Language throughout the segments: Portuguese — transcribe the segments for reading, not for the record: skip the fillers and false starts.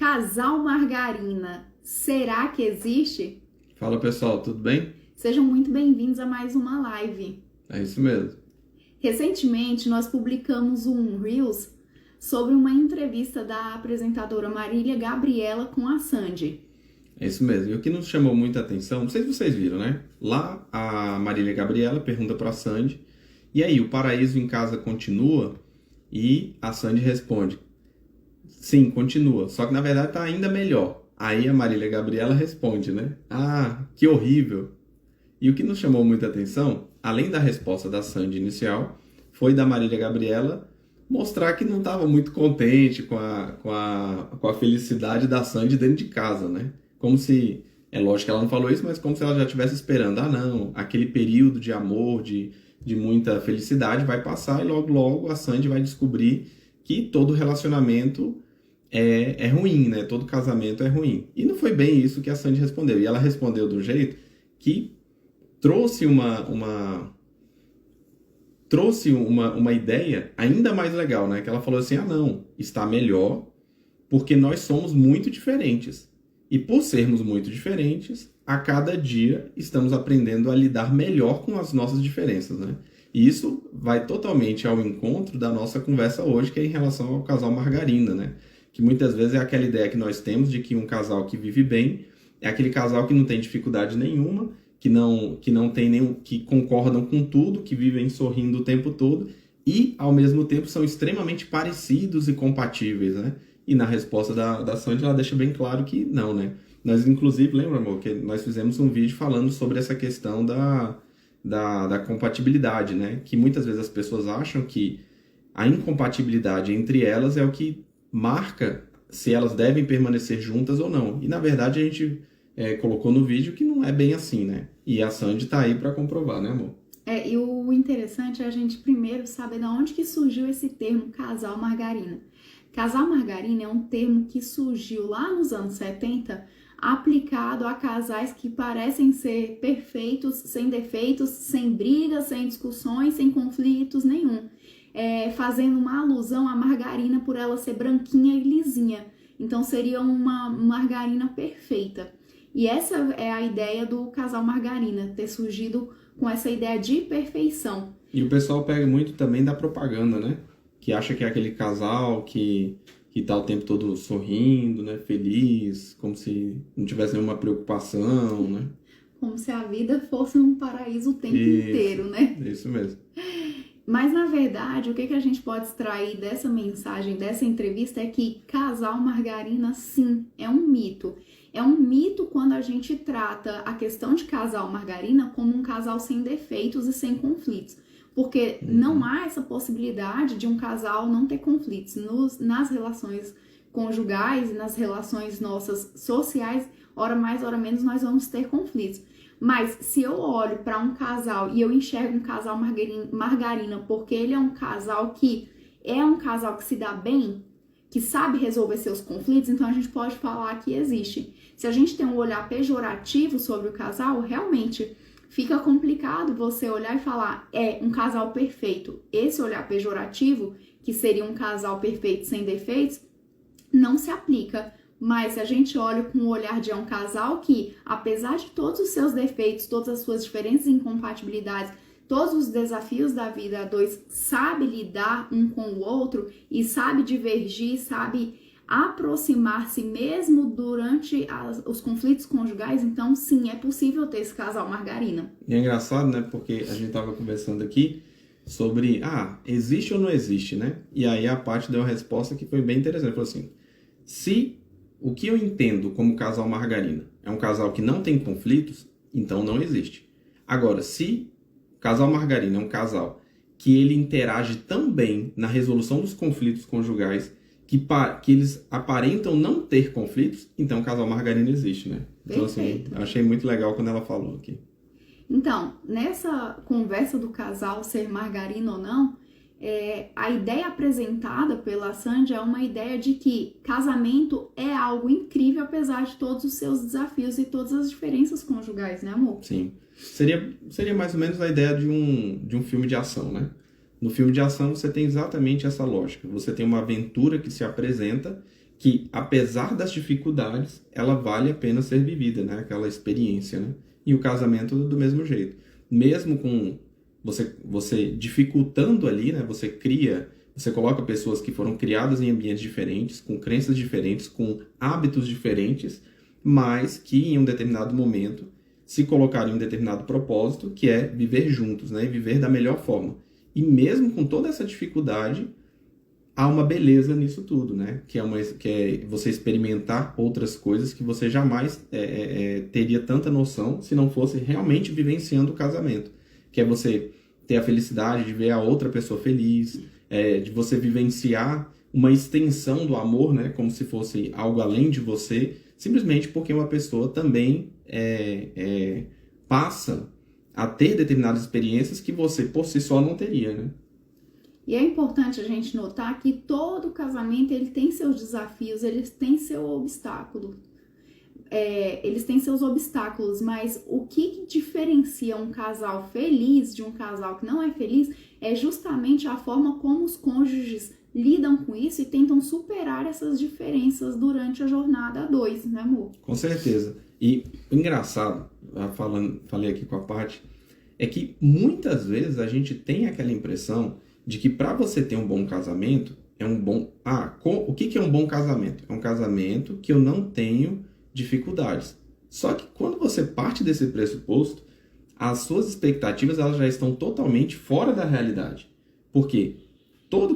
Casal Margarina, será que existe? Fala pessoal, tudo bem? Sejam muito bem-vindos a mais uma live. É isso mesmo. Recentemente nós publicamos um Reels sobre uma entrevista da apresentadora Marília Gabriela com a Sandy. É isso mesmo. E o que nos chamou muita atenção, não sei se vocês viram, né? Lá a Marília Gabriela pergunta para a Sandy, e aí, o paraíso em casa continua? E a Sandy responde, sim, continua, só que na verdade tá ainda melhor. Aí a Marília Gabriela responde, né? Ah, que horrível. E o que nos chamou muita atenção, além da resposta da Sandy inicial, foi da Marília Gabriela mostrar que não estava muito contente com a felicidade da Sandy dentro de casa, né? Como se, é lógico que ela não falou isso, mas como se ela já estivesse esperando, ah não, aquele período de amor, de muita felicidade vai passar e logo logo a Sandy vai descobrir que todo relacionamento é ruim, né? Todo casamento é ruim. E não foi bem isso que a Sandy respondeu. E ela respondeu de um jeito que trouxe uma ideia ainda mais legal, né? Que ela falou assim, ah não, está melhor porque nós somos muito diferentes. E por sermos muito diferentes, a cada dia estamos aprendendo a lidar melhor com as nossas diferenças, né? E isso vai totalmente ao encontro da nossa conversa hoje, que é em relação ao casal Margarina, né? Que muitas vezes é aquela ideia que nós temos de que um casal que vive bem é aquele casal que não tem dificuldade nenhuma, que não tem nenhum, que concordam com tudo, que vivem sorrindo o tempo todo e, ao mesmo tempo, são extremamente parecidos e compatíveis, né? E na resposta da Sandy, ela deixa bem claro que não, né? Nós, inclusive, lembra, amor, que nós fizemos um vídeo falando sobre essa questão da compatibilidade, né? Que muitas vezes as pessoas acham que a incompatibilidade entre elas é o que marca se elas devem permanecer juntas ou não. E, na verdade, a gente colocou no vídeo que não é bem assim, né? E a Sandy tá aí para comprovar, né, amor? E o interessante é a gente primeiro saber de onde que surgiu esse termo casal margarina. Casal margarina é um termo que surgiu lá nos anos 70, aplicado a casais que parecem ser perfeitos, sem defeitos, sem brigas, sem discussões, sem conflitos nenhum. Fazendo uma alusão à margarina por ela ser branquinha e lisinha. Então seria uma margarina perfeita. E essa é a ideia do casal margarina, ter surgido com essa ideia de perfeição. E o pessoal pega muito também da propaganda, né? Que acha que é aquele casal que tá o tempo todo sorrindo, né? Feliz, como se não tivesse nenhuma preocupação, né? Como se a vida fosse um paraíso o tempo inteiro, né? Isso mesmo. Mas, na verdade, o que a gente pode extrair dessa mensagem, dessa entrevista, é que casal margarina, sim, é um mito. É um mito quando a gente trata a questão de casal margarina como um casal sem defeitos e sem conflitos. Porque não há essa possibilidade de um casal não ter conflitos. Nas relações conjugais e nas relações nossas sociais, hora mais, hora menos, nós vamos ter conflitos. Mas se eu olho para um casal e eu enxergo um casal margarina porque ele é um casal que se dá bem, que sabe resolver seus conflitos, então a gente pode falar que existe. Se a gente tem um olhar pejorativo sobre o casal, realmente fica complicado você olhar e falar, um casal perfeito. Esse olhar pejorativo, que seria um casal perfeito sem defeitos, não se aplica. Mas se a gente olha com o olhar de um casal que, apesar de todos os seus defeitos, todas as suas diferenças e incompatibilidades, todos os desafios da vida a dois, sabe lidar um com o outro e sabe divergir, sabe aproximar-se mesmo durante os conflitos conjugais, então sim, é possível ter esse casal margarina. E é engraçado, né? Porque a gente tava conversando aqui sobre, existe ou não existe, né? E aí a Paty deu uma resposta que foi bem interessante. Falou assim, se o que eu entendo como casal margarina é um casal que não tem conflitos, então não existe. Agora, se o casal margarina é um casal que ele interage tão bem na resolução dos conflitos conjugais que eles aparentam não ter conflitos, então o casal margarina existe, né? Então, Perfeito. assim, eu achei muito legal quando ela falou aqui. Então, nessa conversa do casal ser margarina ou não, a ideia apresentada pela Sandy é uma ideia de que casamento é algo incrível, apesar de todos os seus desafios e todas as diferenças conjugais, né, amor? Sim. Seria mais ou menos a ideia de um filme de ação, né? No filme de ação você tem exatamente essa lógica. Você tem uma aventura que se apresenta que, apesar das dificuldades, ela vale a pena ser vivida, né? Aquela experiência, né? E o casamento do mesmo jeito. Mesmo com você dificultando ali, né? Você coloca pessoas que foram criadas em ambientes diferentes, com crenças diferentes, com hábitos diferentes, mas que em um determinado momento se colocaram em um determinado propósito, que é viver juntos, né? E viver da melhor forma. E mesmo com toda essa dificuldade, há uma beleza nisso tudo, né? Que é você experimentar outras coisas que você jamais teria tanta noção se não fosse realmente vivenciando o casamento. Que é você ter a felicidade de ver a outra pessoa feliz, de você vivenciar uma extensão do amor, né? Como se fosse algo além de você, simplesmente porque uma pessoa também passa a ter determinadas experiências que você por si só não teria, né? E é importante a gente notar que todo casamento ele tem seus desafios, eles têm seu obstáculo. Eles têm seus obstáculos, mas o que diferencia um casal feliz de um casal que não é feliz é justamente a forma como os cônjuges lidam com isso e tentam superar essas diferenças durante a jornada a dois, né, amor? Com certeza. E o engraçado, falei aqui com a Paty, é que muitas vezes a gente tem aquela impressão de que para você ter um bom casamento, o que é um bom casamento? É um casamento que eu não tenho dificuldades. Só que quando você parte desse pressuposto, as suas expectativas elas já estão totalmente fora da realidade. Porque todo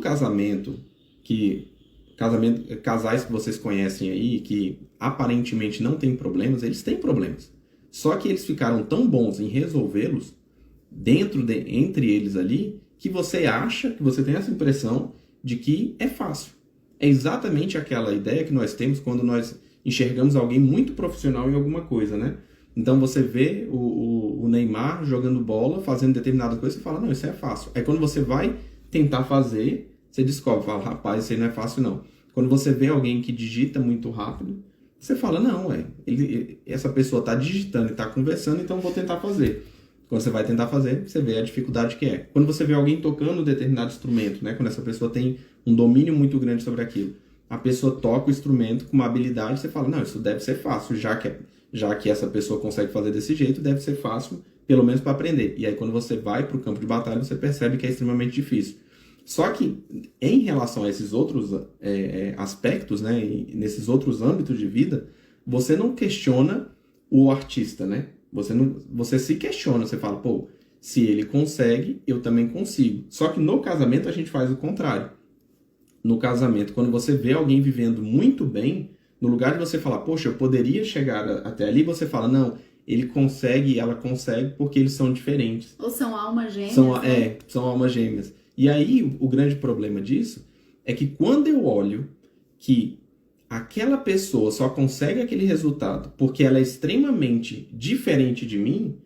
casais que vocês conhecem aí, que aparentemente não têm problemas, eles têm problemas. Só que eles ficaram tão bons em resolvê-los entre eles ali, que você acha, que você tem essa impressão de que é fácil. É exatamente aquela ideia que nós temos quando nós enxergamos alguém muito profissional em alguma coisa, né? Então você vê o Neymar jogando bola, fazendo determinada coisa, você fala, não, isso é fácil. Aí quando você vai tentar fazer, você descobre, fala, rapaz, isso aí não é fácil não. Quando você vê alguém que digita muito rápido, você fala, não, essa pessoa está digitando e está conversando, então eu vou tentar fazer. Quando você vai tentar fazer, você vê a dificuldade que é. Quando você vê alguém tocando um determinado instrumento, né? Quando essa pessoa tem um domínio muito grande sobre aquilo, a pessoa toca o instrumento com uma habilidade, você fala, não, isso deve ser fácil, já que essa pessoa consegue fazer desse jeito, deve ser fácil, pelo menos para aprender. E aí quando você vai para o campo de batalha, você percebe que é extremamente difícil. Só que em relação a esses outros aspectos, né? E nesses outros âmbitos de vida, você não questiona o artista, né? Você se questiona, você fala, pô, se ele consegue, eu também consigo. Só que no casamento a gente faz o contrário. No casamento, quando você vê alguém vivendo muito bem, no lugar de você falar, poxa, eu poderia chegar até ali, você fala, não, ele consegue, ela consegue, porque eles são diferentes. Ou são almas gêmeas. São almas gêmeas. E aí, o grande problema disso é que quando eu olho que aquela pessoa só consegue aquele resultado porque ela é extremamente diferente de mim,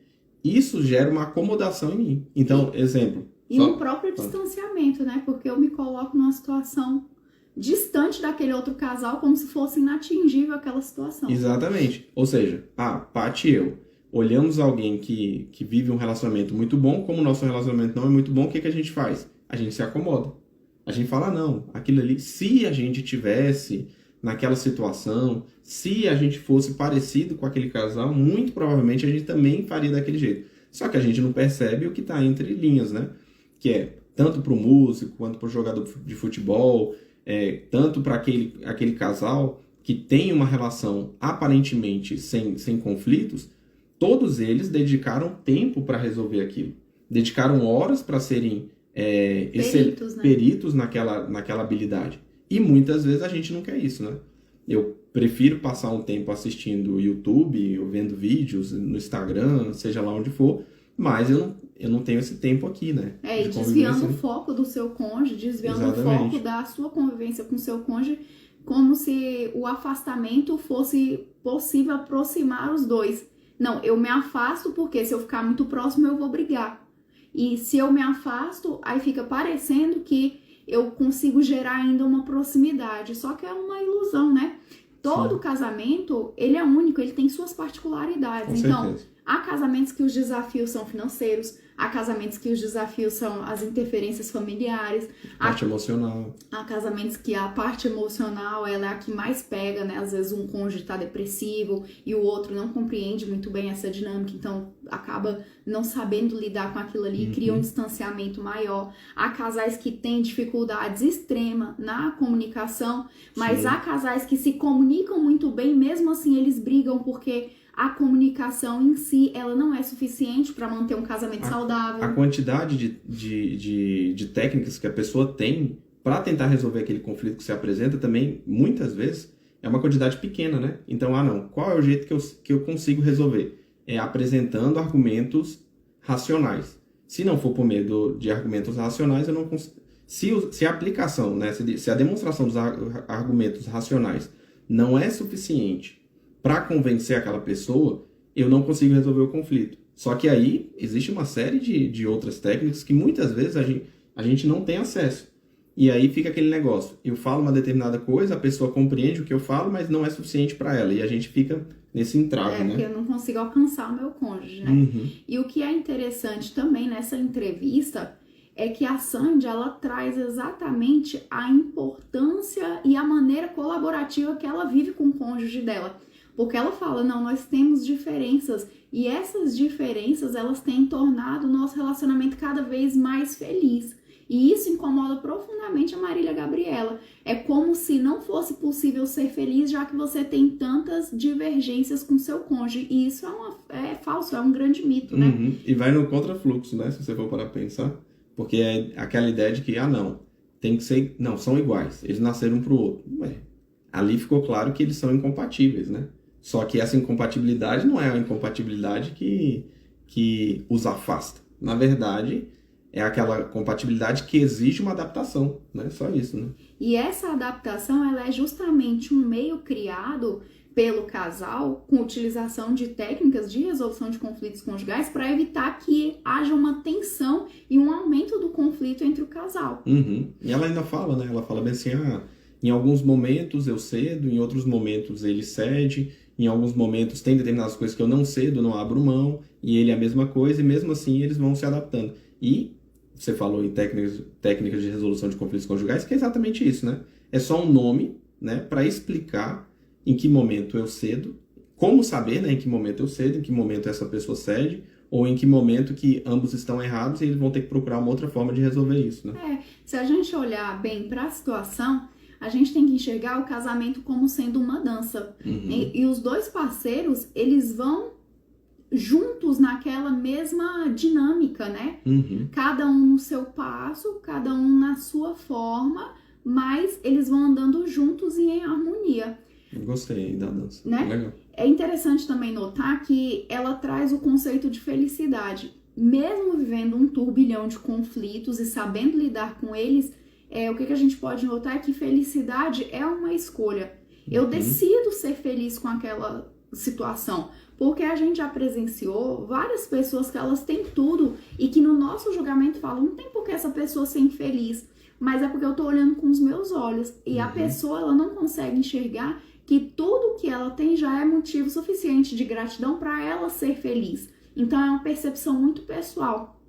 isso gera uma acomodação em mim. Então, exemplo... E um próprio distanciamento, né? Porque eu me coloco numa situação distante daquele outro casal como se fosse inatingível aquela situação. Exatamente. Ou seja, Paty e eu olhamos alguém que vive um relacionamento muito bom, como o nosso relacionamento não é muito bom, o que a gente faz? A gente se acomoda. A gente fala, não, aquilo ali, se a gente tivesse naquela situação, se a gente fosse parecido com aquele casal, muito provavelmente a gente também faria daquele jeito. Só que a gente não percebe o que está entre linhas, né? Que é tanto para o músico, quanto para o jogador de futebol, tanto para aquele casal que tem uma relação aparentemente sem conflitos, todos eles dedicaram tempo para resolver aquilo. Dedicaram horas para serem peritos naquela habilidade. E muitas vezes a gente não quer isso, né? Eu prefiro passar um tempo assistindo YouTube, ou vendo vídeos no Instagram, seja lá onde for, mas eu não tenho esse tempo aqui, né? E desviando o foco do seu cônjuge, desviando Exatamente. O foco da sua convivência com o seu cônjuge, como se o afastamento fosse possível aproximar os dois. Não, eu me afasto porque se eu ficar muito próximo eu vou brigar. E se eu me afasto, aí fica parecendo que eu consigo gerar ainda uma proximidade. Só que é uma ilusão, né? Todo casamento, ele é único, ele tem suas particularidades. Com então, certeza. Há casamentos que os desafios são financeiros, há casamentos que os desafios são as interferências familiares, Parte emocional. há casamentos que a parte emocional ela é a que mais pega, né? Às vezes um cônjuge está depressivo e o outro não compreende muito bem essa dinâmica, então acaba não sabendo lidar com aquilo ali, cria um distanciamento maior. Há casais que têm dificuldades extremas na comunicação, mas Sim. há casais que se comunicam muito bem, mesmo assim eles brigam porque a comunicação em si, ela não é suficiente para manter um casamento saudável. A quantidade de técnicas que a pessoa tem para tentar resolver aquele conflito que se apresenta também, muitas vezes, é uma quantidade pequena, né? Então, não, qual é o jeito que eu consigo resolver? É apresentando argumentos racionais. Se não for por meio de argumentos racionais, eu não consigo. Se a aplicação, né, se a demonstração dos argumentos racionais não é suficiente para convencer aquela pessoa, eu não consigo resolver o conflito. Só que aí existe uma série de outras técnicas que muitas vezes a gente não tem acesso. E aí fica aquele negócio. Eu falo uma determinada coisa, a pessoa compreende o que eu falo, mas não é suficiente para ela. E a gente fica nesse entrave, né? Porque eu não consigo alcançar o meu cônjuge, né? Uhum. E o que é interessante também nessa entrevista é que a Sandy, ela traz exatamente a importância e a maneira colaborativa que ela vive com o cônjuge dela. Porque ela fala, não, nós temos diferenças e essas diferenças, elas têm tornado o nosso relacionamento cada vez mais feliz. E isso incomoda profundamente a Marília Gabriela. É como se não fosse possível ser feliz, já que você tem tantas divergências com seu cônjuge. E isso é falso, é um grande mito, né? Uhum. E vai no contrafluxo, né? Se você for parar pra pensar. Porque é aquela ideia de que, não, tem que ser... Não, são iguais. Eles nasceram um pro outro. Ué, ali ficou claro que eles são incompatíveis, né? Só que essa incompatibilidade não é a incompatibilidade que os afasta. Na verdade, é aquela compatibilidade que exige uma adaptação, né? Só isso, né? E essa adaptação, ela é justamente um meio criado pelo casal com utilização de técnicas de resolução de conflitos conjugais para evitar que haja uma tensão e um aumento do conflito entre o casal. Uhum. E ela ainda fala, né? Ela fala bem assim, em alguns momentos eu cedo, em outros momentos ele cede, em alguns momentos tem determinadas coisas que eu não cedo, não abro mão, e ele é a mesma coisa, e mesmo assim eles vão se adaptando. E você falou em técnicas de resolução de conflitos conjugais, que é exatamente isso, né? É só um nome, né, para explicar em que momento eu cedo, como saber, né, em que momento eu cedo, em que momento essa pessoa cede, ou em que momento que ambos estão errados e eles vão ter que procurar uma outra forma de resolver isso, né? Se a gente olhar bem para a situação, a gente tem que enxergar o casamento como sendo uma dança. Uhum. E os dois parceiros, eles vão juntos naquela mesma dinâmica, né? Uhum. Cada um no seu passo, cada um na sua forma, mas eles vão andando juntos e em harmonia. Gostei da dança. Né? Legal. É interessante também notar que ela traz o conceito de felicidade. Mesmo vivendo um turbilhão de conflitos e sabendo lidar com eles, o que a gente pode notar é que felicidade é uma escolha. Eu decido ser feliz com aquela situação, porque a gente já presenciou várias pessoas que elas têm tudo e que no nosso julgamento falam, não tem por que essa pessoa ser infeliz, mas é porque eu tô olhando com os meus olhos e a pessoa ela não consegue enxergar que tudo que ela tem já é motivo suficiente de gratidão para ela ser feliz. Então é uma percepção muito pessoal.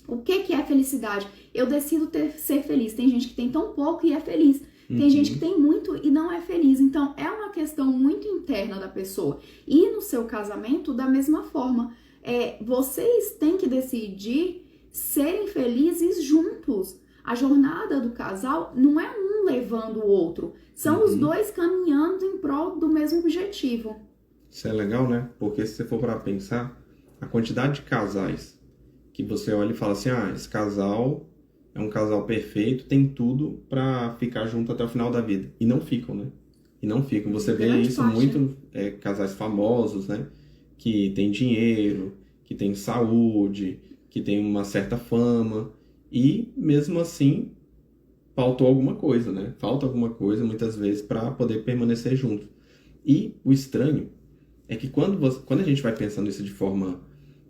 O que é felicidade? Eu decido ser feliz. Tem gente que tem tão pouco e é feliz. Tem gente que tem muito e não é feliz. Então, é uma questão muito interna da pessoa. E no seu casamento, da mesma forma, vocês têm que decidir serem felizes juntos. A jornada do casal não é um levando o outro. São os dois caminhando em prol do mesmo objetivo. Isso é legal, né? Porque se você for para pensar, a quantidade de casais que você olha e fala assim, esse casal é um casal perfeito, tem tudo para ficar junto até o final da vida. E não ficam, né? E não ficam. Você vê isso muito, casais famosos, né? Que tem dinheiro, que tem saúde, que tem uma certa fama. E, mesmo assim, faltou alguma coisa, né? Falta alguma coisa, muitas vezes, para poder permanecer junto. E o estranho é que quando a gente vai pensando isso de forma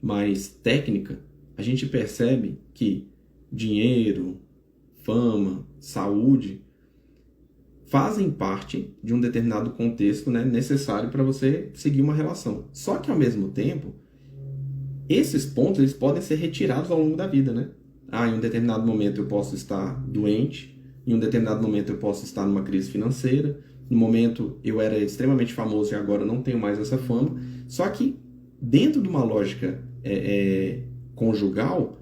mais técnica, a gente percebe que dinheiro, fama, saúde fazem parte de um determinado contexto, né, necessário para você seguir uma relação. Só que, ao mesmo tempo, esses pontos eles podem ser retirados ao longo da vida, né? Em um determinado momento eu posso estar doente, em um determinado momento eu posso estar numa crise financeira, no momento eu era extremamente famoso e agora não tenho mais essa fama. Só que dentro de uma lógica conjugal,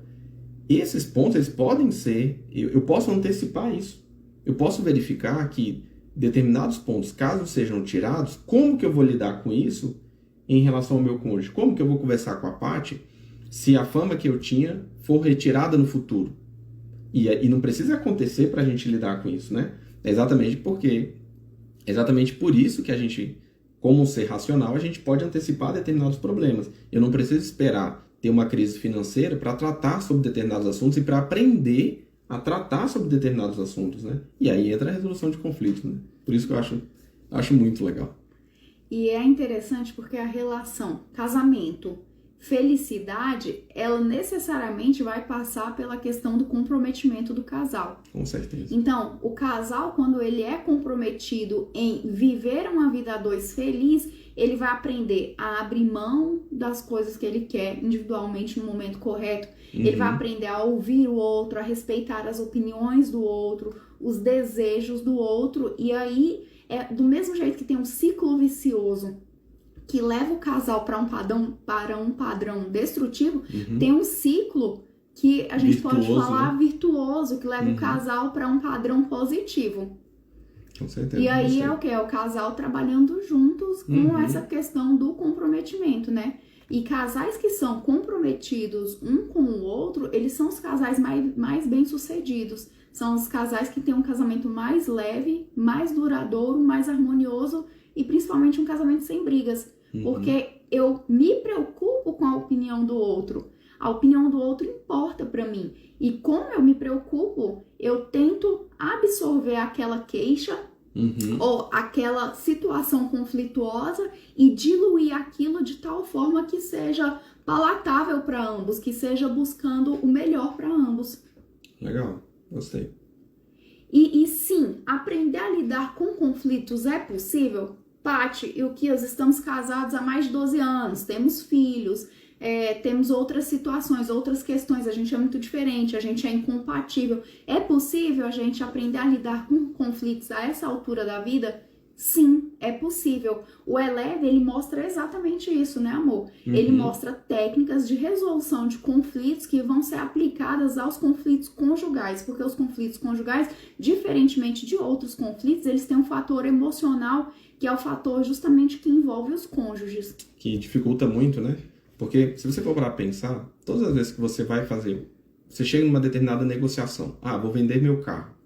esses pontos eles podem ser, eu posso antecipar isso. Eu posso verificar que determinados pontos, caso sejam tirados, como que eu vou lidar com isso em relação ao meu cônjuge? Como que eu vou conversar com a Paty se a fama que eu tinha for retirada no futuro? E não precisa acontecer para a gente lidar com isso, né? É exatamente por isso que a gente, como um ser racional, a gente pode antecipar determinados problemas. Eu não preciso esperar ter uma crise financeira para tratar sobre determinados assuntos e para aprender a tratar sobre determinados assuntos, né? E aí entra a resolução de conflitos, né? Por isso que eu acho muito legal. E é interessante porque a relação casamento, felicidade, ela necessariamente vai passar pela questão do comprometimento do casal. Com certeza. Então, o casal, quando ele é comprometido em viver uma vida a dois feliz, ele vai aprender a abrir mão das coisas que ele quer individualmente no momento correto. Ele vai aprender a ouvir o outro, a respeitar as opiniões do outro, os desejos do outro. E aí, do mesmo jeito que tem um ciclo vicioso que leva o casal para um padrão destrutivo, tem um ciclo que a gente pode falar, né? Virtuoso, que leva o casal para um padrão positivo. Com certeza. E aí é o que? É o casal trabalhando juntos com essa questão do comprometimento, né? E casais que são comprometidos um com o outro, eles são os casais mais bem-sucedidos. São os casais que têm um casamento mais leve, mais duradouro, mais harmonioso e principalmente um casamento sem brigas. Porque eu me preocupo com a opinião do outro. A opinião do outro importa para mim. E como eu me preocupo, eu tento absorver aquela queixa ou aquela situação conflituosa e diluir aquilo de tal forma que seja palatável para ambos, que seja buscando o melhor para ambos. Legal, gostei. E sim, aprender a lidar com conflitos é possível? Paty e o Kias, estamos casados há mais de 12 anos, temos filhos, temos outras situações, outras questões, a gente é muito diferente, a gente é incompatível. É possível a gente aprender a lidar com conflitos a essa altura da vida? Sim, é possível. O Eleve, ele mostra exatamente isso, né, amor? Ele mostra técnicas de resolução de conflitos que vão ser aplicadas aos conflitos conjugais, porque os conflitos conjugais, diferentemente de outros conflitos, eles têm um fator emocional, que é o fator justamente que envolve os cônjuges. Que dificulta muito, né? Porque se você for para pensar, todas as vezes que você você chega numa determinada negociação, vou vender meu carro.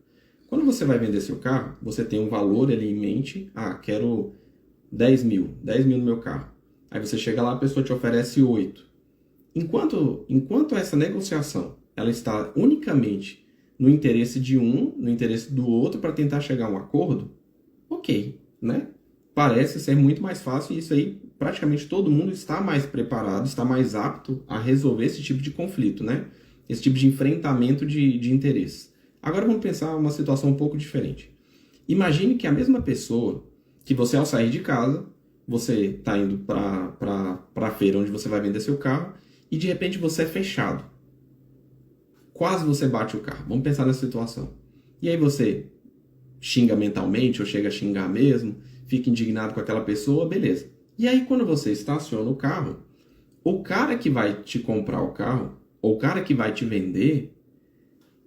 Quando você vai vender seu carro, você tem um valor ali em mente, quero 10 mil no meu carro. Aí você chega lá, a pessoa te oferece 8. Enquanto essa negociação, ela está unicamente no interesse de um, no interesse do outro, para tentar chegar a um acordo, ok, né? Parece ser muito mais fácil e isso aí, praticamente todo mundo está mais preparado, está mais apto a resolver esse tipo de conflito, né? Esse tipo de enfrentamento de interesses. Agora vamos pensar uma situação um pouco diferente. Imagine que a mesma pessoa, que você ao sair de casa, você está indo para a feira onde você vai vender seu carro e de repente você é fechado. Quase você bate o carro. Vamos pensar nessa situação. E aí você xinga mentalmente ou chega a xingar mesmo, fica indignado com aquela pessoa, beleza. E aí quando você estaciona o carro, o cara que vai te comprar o carro, ou o cara que vai te vender,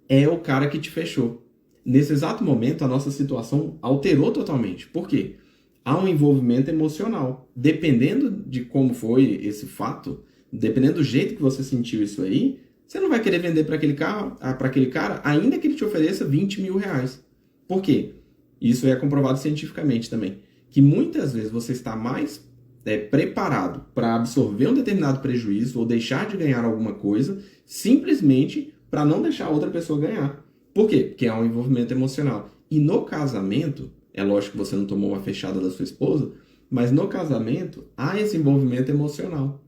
é o cara que te fechou. Nesse exato momento, a nossa situação alterou totalmente. Por quê? Há um envolvimento emocional. Dependendo de como foi esse fato, dependendo do jeito que você sentiu isso aí, você não vai querer vender para aquele cara, ainda que ele te ofereça 20 mil reais. Por quê? Isso é comprovado cientificamente também. Que muitas vezes você está mais preparado para absorver um determinado prejuízo ou deixar de ganhar alguma coisa, simplesmente para não deixar a outra pessoa ganhar. Por quê? Porque há um envolvimento emocional. E no casamento, é lógico que você não tomou uma fechada da sua esposa, mas no casamento há esse envolvimento emocional,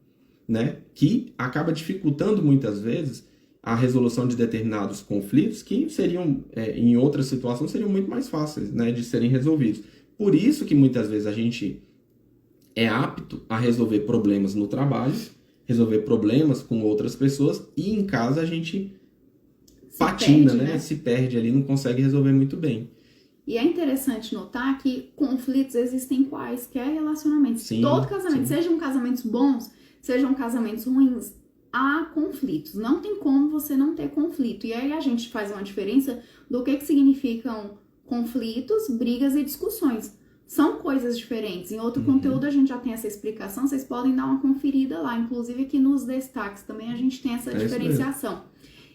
né? Que acaba dificultando muitas vezes a resolução de determinados conflitos que seriam, em outras situações, seriam muito mais fáceis, né, de serem resolvidos. Por isso que muitas vezes a gente é apto a resolver problemas no trabalho, resolver problemas com outras pessoas e em casa a gente Se patina, perde, né? Se perde ali, não consegue resolver muito bem. E é interessante notar que conflitos existem em quaisquer relacionamentos. Sim, Todo casamento, sim. sejam casamentos bons, sejam casamentos ruins, há conflitos. Não tem como você não ter conflito. E aí a gente faz uma diferença do que significam conflitos, brigas e discussões. São coisas diferentes. Em outro conteúdo a gente já tem essa explicação, vocês podem dar uma conferida lá. Inclusive aqui nos destaques também a gente tem essa diferenciação.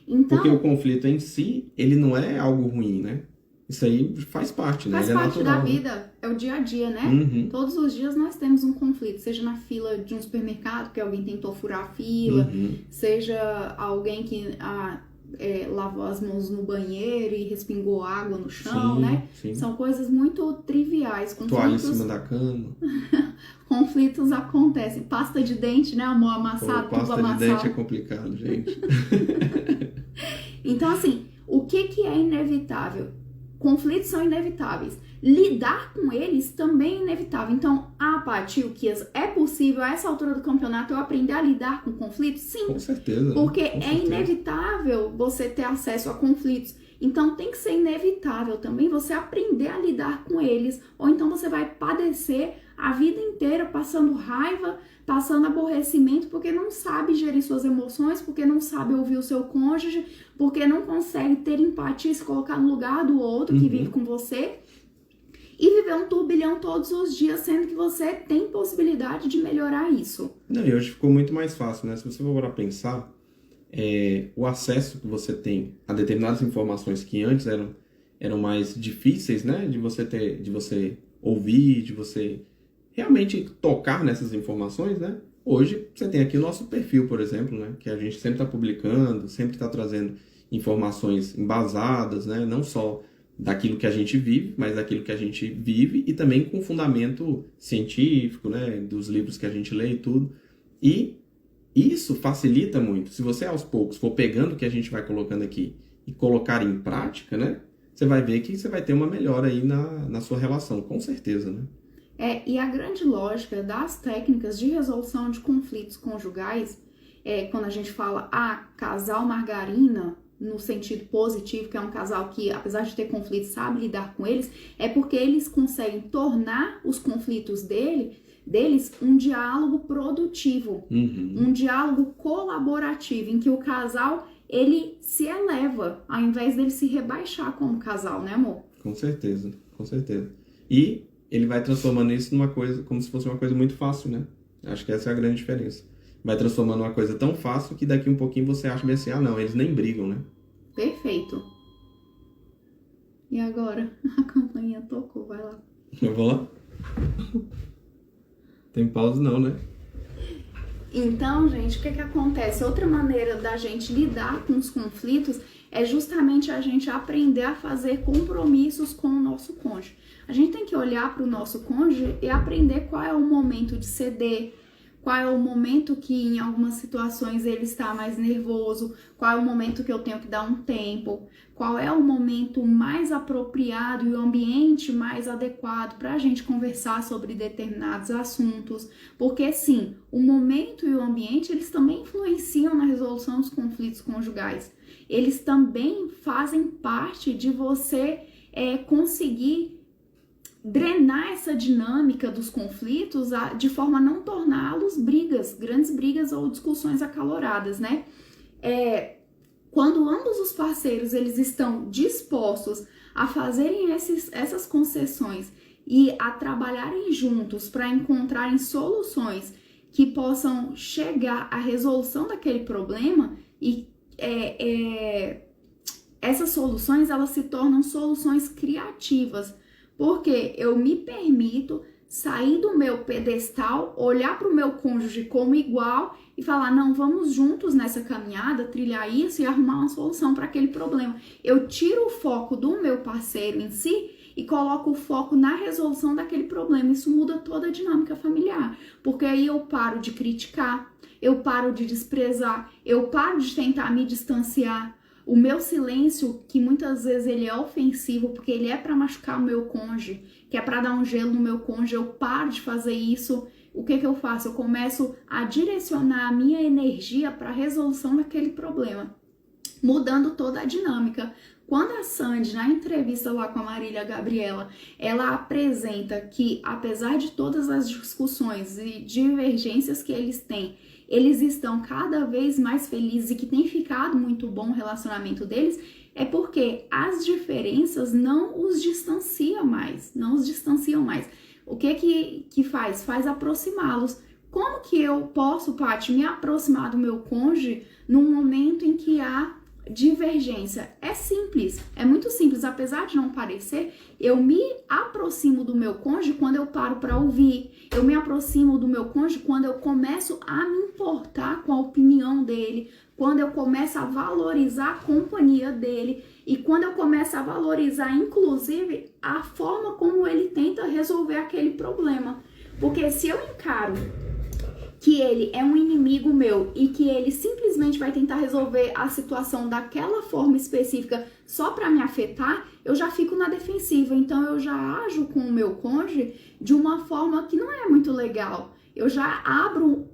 Então, porque o conflito em si, ele não é algo ruim, né? Isso aí faz parte, né? faz Ele é parte natural, da né? vida, é o dia a dia, né? Uhum. Todos os dias nós temos um conflito, seja na fila de um supermercado, que alguém tentou furar a fila, seja alguém que lavou as mãos no banheiro e respingou água no chão, Sim, né? sim. São coisas muito triviais. Toalha em cima da cama. Conflitos acontecem. Pasta de dente, né, amor? Amassado, tudo Pasta de amassado. dente é complicado, gente. Então, assim, o que é inevitável? Conflitos são inevitáveis. Lidar com eles também é inevitável. Então, Paty, o Kias, é possível a essa altura do campeonato eu aprender a lidar com conflitos? Sim. Com certeza. Porque com é certeza. inevitável você ter acesso a conflitos. Então, tem que ser inevitável também você aprender a lidar com eles. Ou então você vai padecer a vida inteira passando raiva, passando aborrecimento, porque não sabe gerir suas emoções, porque não sabe ouvir o seu cônjuge, porque não consegue ter empatia e se colocar no lugar do outro que vive com você. E viver um turbilhão todos os dias, sendo que você tem possibilidade de melhorar isso. Não, e hoje ficou muito mais fácil, né? Se você for para pensar, o acesso que você tem a determinadas informações que antes eram mais difíceis, né? De você ouvir, de você realmente tocar nessas informações, né? Hoje você tem aqui o nosso perfil, por exemplo, né? Que a gente sempre está publicando, sempre está trazendo informações embasadas, né? Não só daquilo que a gente vive, mas daquilo que a gente vive e também com fundamento científico, né? Dos livros que a gente lê e tudo. E isso facilita muito. Se você aos poucos for pegando o que a gente vai colocando aqui e colocar em prática, né? Você vai ver que você vai ter uma melhora aí na sua relação, com certeza, né? E a grande lógica das técnicas de resolução de conflitos conjugais, quando a gente fala, casal margarina, no sentido positivo, que é um casal que, apesar de ter conflitos, sabe lidar com eles, é porque eles conseguem tornar os conflitos deles um diálogo produtivo, um diálogo colaborativo, em que o casal, ele se eleva, ao invés dele se rebaixar como casal, né, amor? Com certeza, com certeza. E ele vai transformando isso numa coisa, como se fosse uma coisa muito fácil, né? Acho que essa é a grande diferença. Vai transformando uma coisa tão fácil que daqui um pouquinho você acha bem assim, não, eles nem brigam, né? Perfeito. E agora? A campainha tocou, vai lá. Eu vou lá? Tem pausa não, né? Então, gente, o que acontece? Outra maneira da gente lidar com os conflitos é justamente a gente aprender a fazer compromissos com o nosso cônjuge. A gente tem que olhar para o nosso cônjuge e aprender qual é o momento de ceder, qual é o momento que em algumas situações ele está mais nervoso, qual é o momento que eu tenho que dar um tempo, qual é o momento mais apropriado e o ambiente mais adequado para a gente conversar sobre determinados assuntos, porque sim, o momento e o ambiente eles também influenciam na resolução dos conflitos conjugais, eles também fazem parte de você conseguir drenar essa dinâmica dos conflitos de forma a não torná-los grandes brigas ou discussões acaloradas, né? Quando ambos os parceiros eles estão dispostos a fazerem essas concessões e a trabalharem juntos para encontrarem soluções que possam chegar à resolução daquele problema e essas soluções elas se tornam soluções criativas, porque eu me permito sair do meu pedestal, olhar para o meu cônjuge como igual e falar, não, vamos juntos nessa caminhada, trilhar isso e arrumar uma solução para aquele problema. Eu tiro o foco do meu parceiro em si e coloco o foco na resolução daquele problema. Isso muda toda a dinâmica familiar, porque aí eu paro de criticar, eu paro de desprezar, eu paro de tentar me distanciar. O meu silêncio, que muitas vezes ele é ofensivo, porque ele é para machucar o meu cônjuge, que é para dar um gelo no meu cônjuge, eu paro de fazer isso, o que eu faço? Eu começo a direcionar a minha energia para a resolução daquele problema, mudando toda a dinâmica. Quando a Sandy, na entrevista lá com a Marília Gabriela, ela apresenta que, apesar de todas as discussões e divergências que eles têm, eles estão cada vez mais felizes e que tem ficado muito bom o relacionamento deles, é porque as diferenças não os distanciam mais, O que faz? Faz aproximá-los. Como que eu posso, Paty, me aproximar do meu cônjuge num momento em que há divergência? É simples, é muito simples, apesar de não parecer. Eu me aproximo do meu cônjuge quando eu paro para ouvir. Eu me aproximo do meu cônjuge quando eu começo a me importar com a opinião dele, quando eu começo a valorizar a companhia dele e quando eu começo a valorizar, inclusive, a forma como ele tenta resolver aquele problema. Porque se eu encaro que ele é um inimigo meu e que ele simplesmente vai tentar resolver a situação daquela forma específica só para me afetar, eu já fico na defensiva. Então eu já ajo com o meu cônjuge de uma forma que não é muito legal. Eu já abro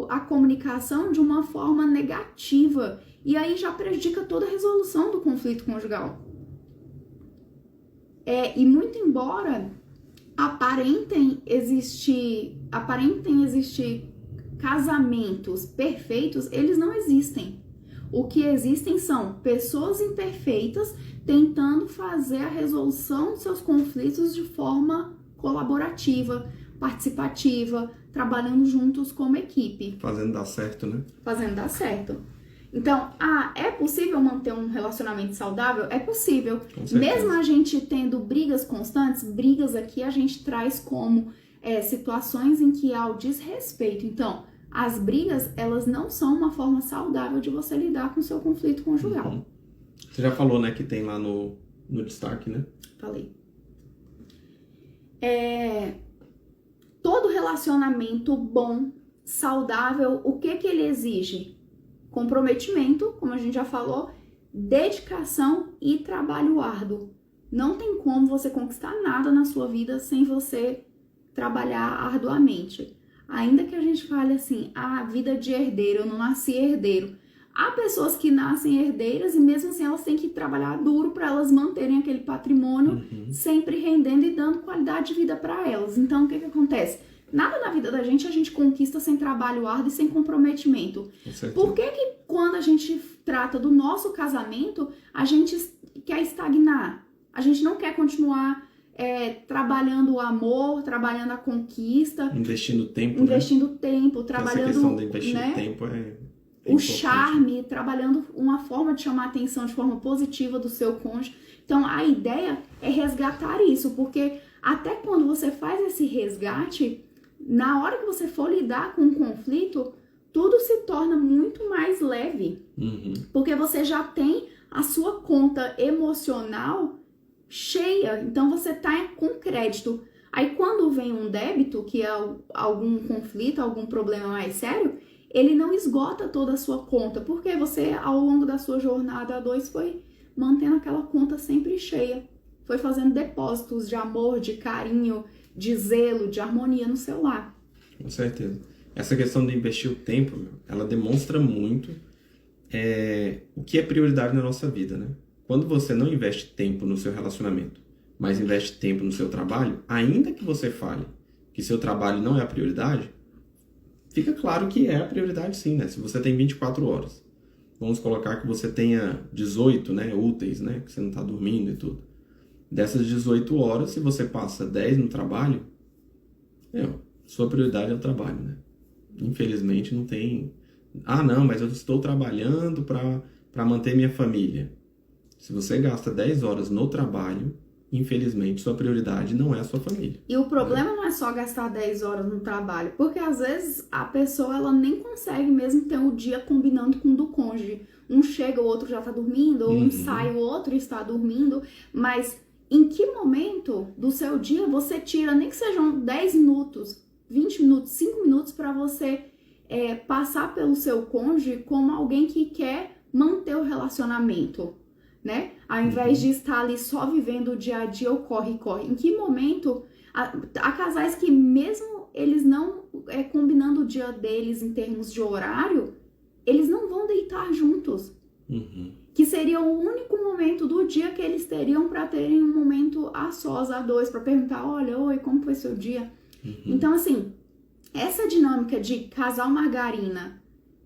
a comunicação de uma forma negativa e aí já prejudica toda a resolução do conflito conjugal. E muito embora aparentem existir casamentos perfeitos, eles não existem. O que existem são pessoas imperfeitas tentando fazer a resolução dos seus conflitos de forma colaborativa, participativa, trabalhando juntos como equipe. Fazendo dar certo, né? Fazendo dar certo. Então, é possível manter um relacionamento saudável? É possível. Mesmo a gente tendo brigas constantes, brigas aqui a gente traz como situações em que há o desrespeito. Então, as brigas, elas não são uma forma saudável de você lidar com o seu conflito conjugal. Uhum. Você já falou, né, que tem lá no destaque, né? Falei. Todo relacionamento bom, saudável, o que ele exige? Comprometimento, como a gente já falou, dedicação e trabalho árduo. Não tem como você conquistar nada na sua vida sem você trabalhar arduamente. Ainda que a gente fale assim, vida de herdeiro, eu não nasci herdeiro. Há pessoas que nascem herdeiras e mesmo assim elas têm que trabalhar duro para elas manterem aquele patrimônio, sempre rendendo e dando qualidade de vida para elas. Então, o que acontece? Nada na vida da gente a gente conquista sem trabalho árduo e sem comprometimento. Por que quando a gente trata do nosso casamento, a gente quer estagnar? A gente não quer continuar trabalhando o amor, trabalhando a conquista. Investindo tempo, trabalhando... Essa questão de investir tempo o charme, trabalhando uma forma de chamar a atenção de forma positiva do seu cônjuge. Então, a ideia é resgatar isso, porque até quando você faz esse resgate, na hora que você for lidar com um conflito, tudo se torna muito mais leve. Porque você já tem a sua conta emocional cheia, então você tá com crédito. Aí quando vem um débito, que é algum conflito, algum problema mais sério, ele não esgota toda a sua conta, porque você, ao longo da sua jornada a dois, foi mantendo aquela conta sempre cheia. Foi fazendo depósitos de amor, de carinho, de zelo, de harmonia no seu lar. Com certeza. Essa questão de investir o tempo, ela demonstra muito o que é prioridade na nossa vida, né? Quando você não investe tempo no seu relacionamento, mas investe tempo no seu trabalho, ainda que você fale que seu trabalho não é a prioridade, fica claro que é a prioridade sim, né? Se você tem 24 horas, vamos colocar que você tenha 18, né, úteis, né, que você não está dormindo e tudo. Dessas 18 horas, se você passa 10 no trabalho, sua prioridade é o trabalho, né? Infelizmente não tem... não, mas eu estou trabalhando para manter minha família. Se você gasta 10 horas no trabalho, infelizmente sua prioridade não é a sua família. E o problema não é só gastar 10 horas no trabalho, porque às vezes a pessoa ela nem consegue mesmo ter o dia combinando com o do cônjuge. Um chega, o outro já está dormindo, ou um sai, o outro está dormindo, mas em que momento do seu dia você tira, nem que sejam 10 minutos, 20 minutos, 5 minutos para você passar pelo seu cônjuge como alguém que quer manter o relacionamento, né? Ao invés de estar ali só vivendo o dia a dia, o corre. Em que momento há casais que mesmo eles não, combinando o dia deles em termos de horário, eles não vão deitar juntos. Que seria o único momento do dia que eles teriam para terem um momento a sós, a dois, para perguntar, olha, oi, como foi seu dia? Então, assim, essa dinâmica de casal margarina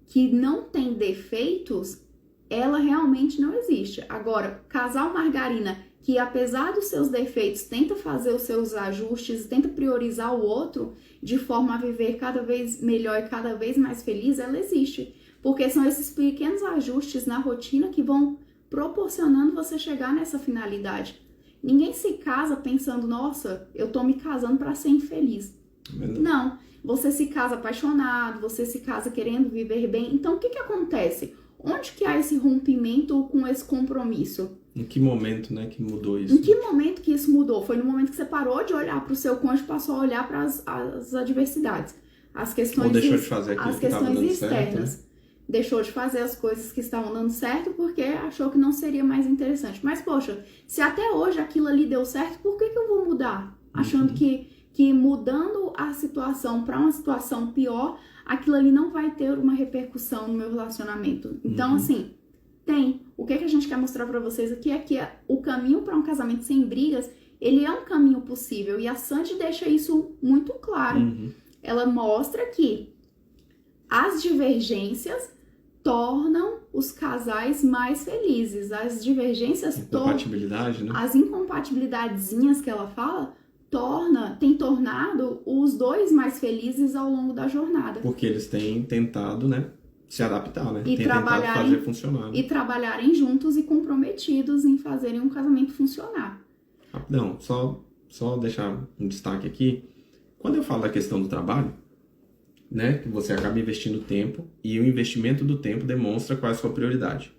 que não tem defeitos, ela realmente não existe. Agora, casal margarina que, apesar dos seus defeitos, tenta fazer os seus ajustes, tenta priorizar o outro de forma a viver cada vez melhor e cada vez mais feliz, ela existe. Porque são esses pequenos ajustes na rotina que vão proporcionando você chegar nessa finalidade. Ninguém se casa pensando, nossa, eu tô me casando para ser infeliz. Não, você se casa apaixonado, você se casa querendo viver bem. Então, o que acontece? Onde que há esse rompimento com esse compromisso? Em que momento, né, que mudou isso? Em que momento que isso mudou? Foi no momento que você parou de olhar para o seu cônjuge e passou a olhar para as adversidades, as questões, ou deixou de fazer aquilo as que estava questões dando externas. certo, né? Deixou de fazer as coisas que estavam dando certo porque achou que não seria mais interessante. Mas, poxa, se até hoje aquilo ali deu certo, por que eu vou mudar? Achando que mudando a situação para uma situação pior, aquilo ali não vai ter uma repercussão no meu relacionamento. Então, assim, o que a gente quer mostrar para vocês aqui é que o caminho para um casamento sem brigas, ele é um caminho possível. E a Sandy deixa isso muito claro. Ela mostra que as divergências tornam os casais mais felizes. As divergências incompatibilidade, né? As incompatibilidadezinhas que ela fala tem tornado os dois mais felizes ao longo da jornada. Porque eles têm tentado, né, se adaptar, né? E têm tentado fazer funcionar. E trabalharem juntos e comprometidos em fazerem um casamento funcionar. Rapidão, só deixar um destaque aqui. Quando eu falo da questão do trabalho, né, que você acaba investindo tempo e o investimento do tempo demonstra qual é a sua prioridade.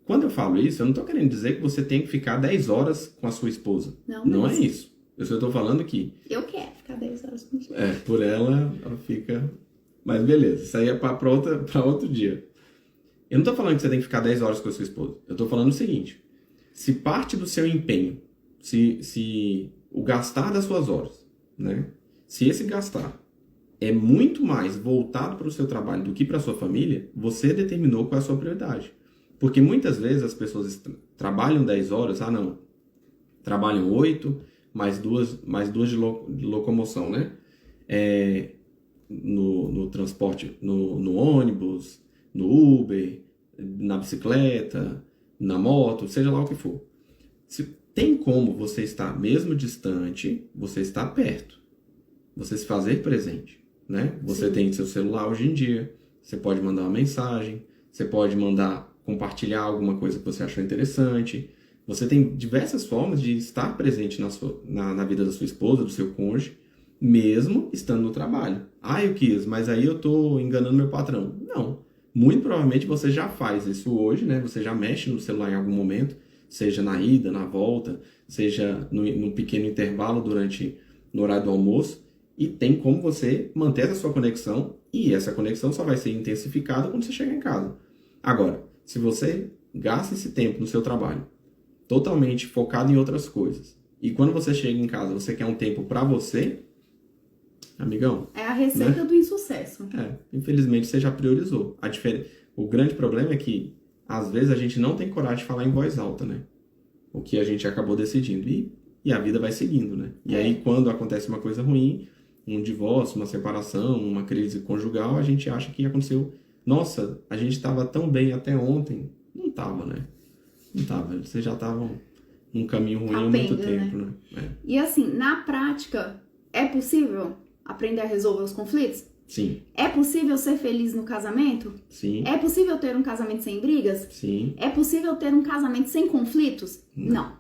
Quando eu falo isso, eu não estou querendo dizer que você tem que ficar 10 horas com a sua esposa. Não é isso. Eu só estou falando que... Eu quero ficar 10 horas com você. Por ela fica... Mas beleza, isso aí é para outro dia. Eu não estou falando que você tem que ficar 10 horas com a sua esposa. Eu estou falando o seguinte. Se parte do seu empenho, se o gastar das suas horas, né? Se esse gastar é muito mais voltado para o seu trabalho do que para a sua família, você determinou qual é a sua prioridade. Porque muitas vezes as pessoas trabalham 10 horas, não, trabalham 8, mais duas de locomoção, né? No transporte, no ônibus, no Uber, na bicicleta, na moto, seja lá o que for. Se tem como você estar mesmo distante, você está perto. Você se fazer presente, né? Você tem seu celular hoje em dia, você pode mandar uma mensagem, você pode compartilhar alguma coisa que você achou interessante. Você tem diversas formas de estar presente na vida da sua esposa, do seu cônjuge, mesmo estando no trabalho. Eu quis, mas aí eu tô enganando meu patrão. Não. Muito provavelmente você já faz isso hoje, né? Você já mexe no celular em algum momento, seja na ida, na volta, seja no pequeno intervalo no horário do almoço, e tem como você manter essa sua conexão, e essa conexão só vai ser intensificada quando você chegar em casa. Agora, se você gasta esse tempo no seu trabalho, totalmente focado em outras coisas, e quando você chega em casa, você quer um tempo pra você, amigão... É a receita, né, do insucesso. Infelizmente você já priorizou. O grande problema é que, às vezes, a gente não tem coragem de falar em voz alta, né? O que a gente acabou decidindo. E a vida vai seguindo, né? E aí, quando acontece uma coisa ruim, um divórcio, uma separação, uma crise conjugal, a gente acha que aconteceu... Nossa, a gente estava tão bem até ontem. Não estava, né? Não estava. Vocês já estavam num caminho ruim há muito tempo, né? E assim, na prática, é possível aprender a resolver os conflitos? Sim. É possível ser feliz no casamento? Sim. É possível ter um casamento sem brigas? Sim. É possível ter um casamento sem conflitos? Não.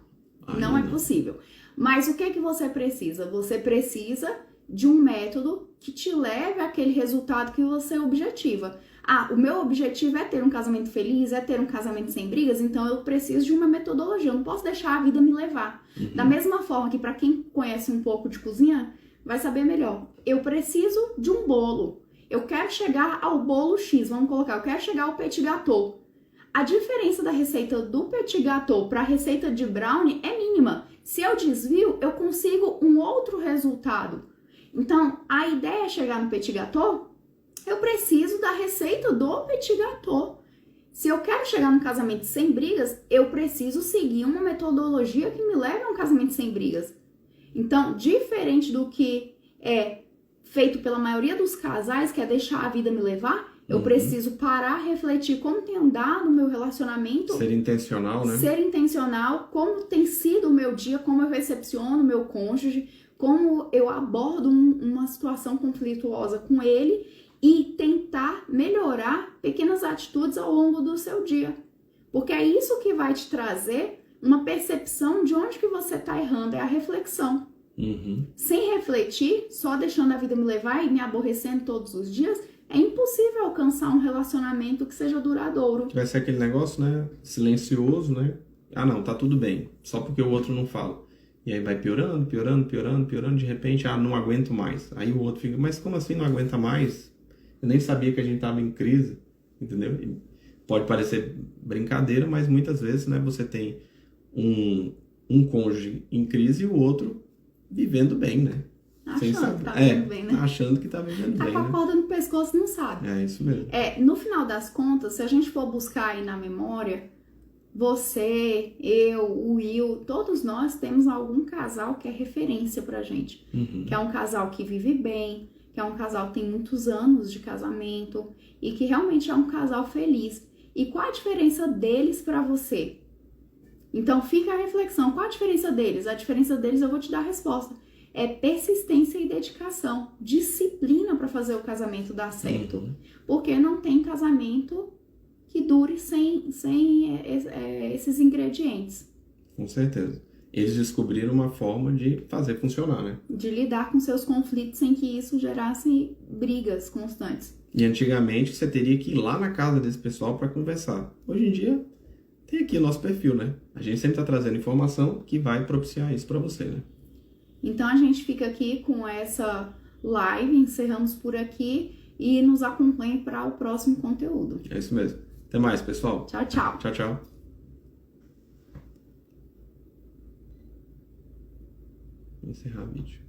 Não é possível. Mas o que você precisa? Você precisa de um método que te leve àquele resultado que você objetiva. O meu objetivo é ter um casamento feliz, é ter um casamento sem brigas, então eu preciso de uma metodologia, eu não posso deixar a vida me levar. Da mesma forma que, para quem conhece um pouco de cozinha, vai saber melhor. Eu preciso de um bolo. Eu quero chegar ao bolo X, vamos colocar, eu quero chegar ao petit gâteau. A diferença da receita do petit gâteau para a receita de brownie é mínima. Se eu desvio, eu consigo um outro resultado. Então, a ideia é chegar no petit gâteau, eu preciso da receita do petit gâteau. Se eu quero chegar num casamento sem brigas, eu preciso seguir uma metodologia que me leve a um casamento sem brigas. Então, diferente do que é feito pela maioria dos casais, que é deixar a vida me levar, eu preciso parar, refletir como tem andado o meu relacionamento. Ser intencional, né? Ser intencional, como tem sido o meu dia, como eu recepciono o meu cônjuge, como eu abordo uma situação conflituosa com ele e tentar melhorar pequenas atitudes ao longo do seu dia. Porque é isso que vai te trazer uma percepção de onde que você está errando, é a reflexão. Sem refletir, só deixando a vida me levar e me aborrecendo todos os dias, é impossível alcançar um relacionamento que seja duradouro. Vai ser aquele negócio, né? Silencioso, né? Ah, não, tá tudo bem. Só porque o outro não fala. E aí vai piorando, piorando, piorando, piorando. De repente, não aguento mais. Aí o outro fica, mas como assim não aguenta mais? Eu nem sabia que a gente tava em crise, entendeu? E pode parecer brincadeira, mas muitas vezes, né? Você tem um cônjuge em crise e o outro vivendo bem, né? Achando que tá vivendo bem, né? Achando que tá vivendo bem, tá com a corda no pescoço e não sabe. É isso mesmo. No final das contas, se a gente for buscar aí na memória, você, eu, o Will, todos nós temos algum casal que é referência pra gente. Que é um casal que vive bem, que é um casal que tem muitos anos de casamento e que realmente é um casal feliz. E qual a diferença deles pra você? Então fica a reflexão, qual a diferença deles? A diferença deles eu vou te dar a resposta. É persistência e dedicação, disciplina para fazer o casamento dar certo. Porque não tem casamento que dure sem esses ingredientes. Com certeza. Eles descobriram uma forma de fazer funcionar, né? De lidar com seus conflitos sem que isso gerasse brigas constantes. E antigamente você teria que ir lá na casa desse pessoal para conversar. Hoje em dia tem aqui o nosso perfil, né? A gente sempre está trazendo informação que vai propiciar isso para você, né? Então a gente fica aqui com essa live, encerramos por aqui e nos acompanhe para o próximo conteúdo. É isso mesmo. Até mais, pessoal. Tchau, tchau. Tchau, tchau. Vou encerrar o vídeo.